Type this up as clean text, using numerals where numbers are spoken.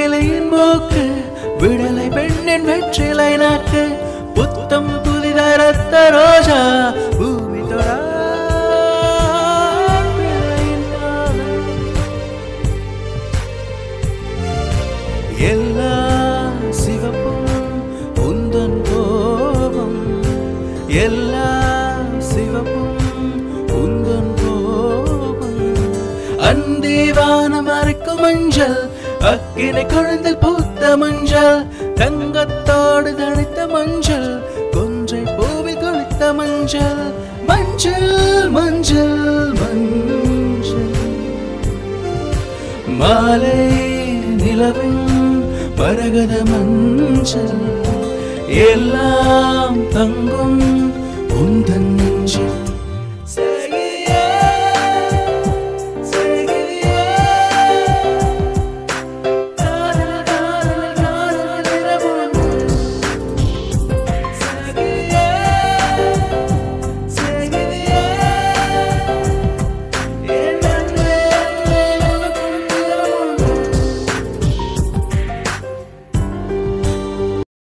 வேலையின் போக்கு விடலை பெண்ணின் வெற்றிலை நாக்கு புத்தம் புதிதாய் ரத்த ரோஜா பூமி தொடா எல்லா சிவப்பும் உந்தன் கோபம் எல்லா சிவப்பும் உந்தன் கோபம் அந்திவானம் அரைக்கும் மஞ்சள் அக்கினை கொழுந்தில் பூத்த மஞ்சள் தங்கத்தோடு தணித்த மஞ்சள் கொன்றை பூவில் கொளித்த மஞ்சள் மஞ்சள் மஞ்சள் மஞ்சள் மாலை நிலவின் மரகத மஞ்சள் எல்லாம் தங்கும் உந்தன் நெஞ்சில்